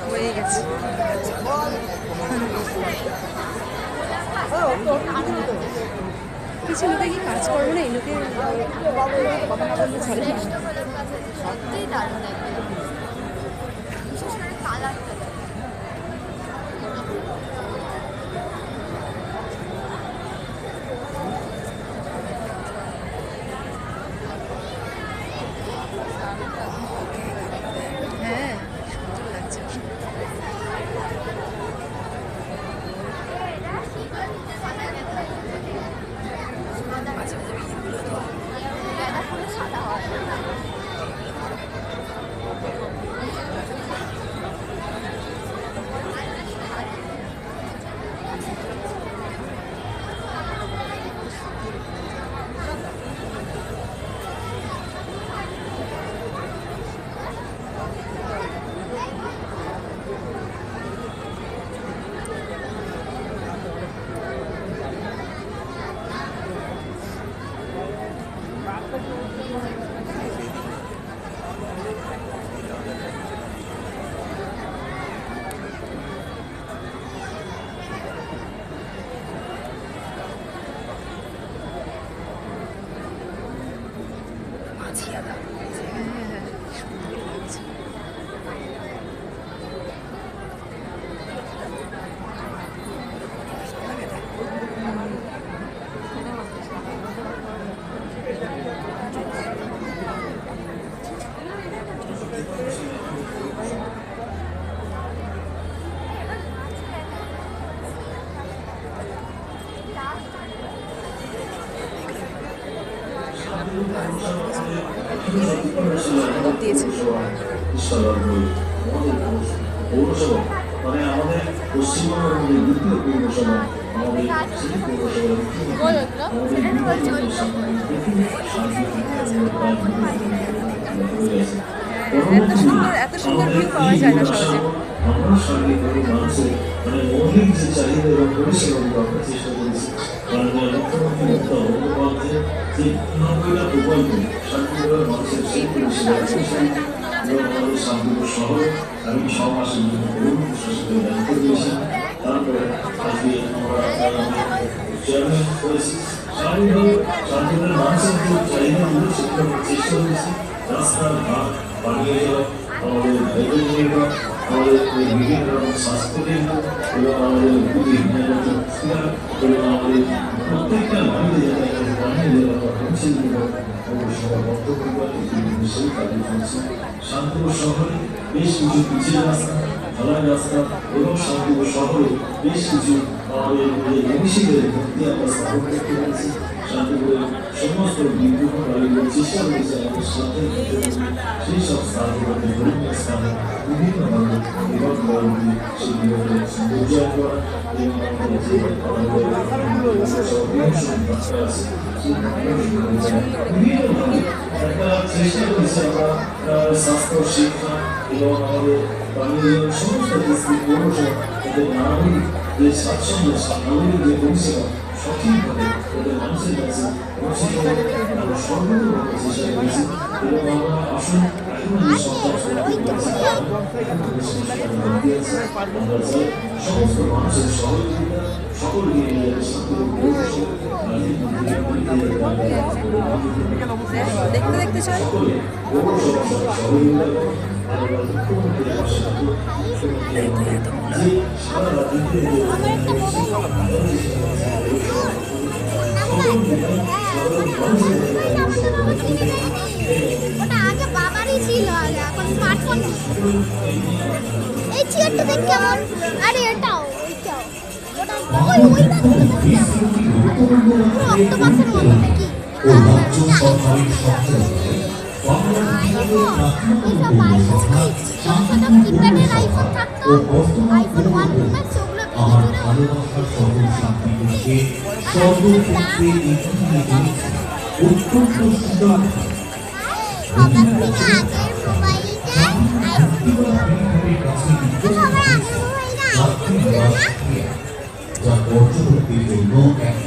হয়ে গেছে। কিছু লোকে কি কাজ করবো না, এই লোকে সত্যিই দারুণ একদম, বিশেষ করে কালারটা। হ্যাঁ সুন্দর লাগছে। সাদা হয় দিয়েছে। মানে আমাদের পশ্চিমবঙ্গের দ্বিতীয় পৌরসভা এত সুন্দর ভিউ পাওয়া যায় না সহজে। আমরা সরকারি মানুষের মানে মৌলিক যে চাহিদা এবং পরিষেবা আমরা চেষ্টা করেছি। মাননীয় মুখ্যমন্ত্রী মমতা বন্দ্যোপাধ্যায় যে ৯০টা প্রকল্প শান্তিপুরের মানুষের সেই পরিষেবা এবং আমাদের শান্তিপুর শহরে আমি ৬ মাসের জন্য প্রশাসনের দায়িত্ব দিয়েছি। তারপরে আজকে আমরা চেয়ারম্যান করেছি। স্বাভাবিকভাবে শান্তিপুরের মানুষের যে চাহিদাগুলো সেগুলো চেষ্টা করেছি। রাস্তাঘাট বানিয়ে দেওয়া, আমাদের লাইব্রেরি, আমাদের বিভিন্ন রকম স্বাস্থ্যকেন্দ্র এবং আমাদের এবং আমাদের প্রত্যেকটা বাড়িতে যাতে বানিয়ে দেওয়া বা পৌঁছে দেওয়া পৌরসভা বক্তব্য সেই কাজে চলছে। শান্তিপুর শহরে বেশ কিছু পিছিয়ে রাস্তা, ঢালাই রাস্তা এবং শান্তিপুর শহরে বেশ কিছু আমাদের মনীষীদের মূর্তি আমরা স্থাপন করতে পেরেছি। শান্তিপুরের সমস্ত বিভিন্ন বাড়িগুলো চেষ্টা করেছে আমাদের সাথে সেই সব স্থানগুলোকে ধর্মীয় স্থানে বিভিন্নভাবে এবং বাড়িগুলি সেগুলোকে সৌন্দর্য করা এবং আমাদের যে বাচ্চা আছে বিভিন্নভাবে একটা চেষ্টা করেছি আমরা স্বাস্থ্য, শিক্ষা এবং আমাদের বাঙালির সমস্ত দিক পৌরসভা তাদের নাগরিক যে স্বাচ্ছন্দ্য নাগরিক যে পরিষেবা সঠিকভাবে তাদের মানুষের কাছে পৌঁছে দেওয়া আমরা সর্বতভাবে চেষ্টা করেছি এবং আমরা আসুন এখন যে সরকার আমরা চাই সমস্ত মানুষের সহযোগিতা সকলকে দেখতে দেখতে চল। ওটা আগে বাবারই ছিল আগে। ফোন এই চেয়ারটা দেখ কেমন আরে এটাও ওটা ওই গাছগুলো দেখ কেমন পুরো অক্টোপাসের মতো নাকি এইসব আইফোন ছোট ছোট কিপ্যাডের আইফোন থাকতো আইফোন 1 প্রো ম্যাক্স ওগুলো সবার থেকে আগের মোবাইলটা আইফোন সবার আগের মোবাইলটা আইফোন ছিল না যা পর্যটকদের জন্য এক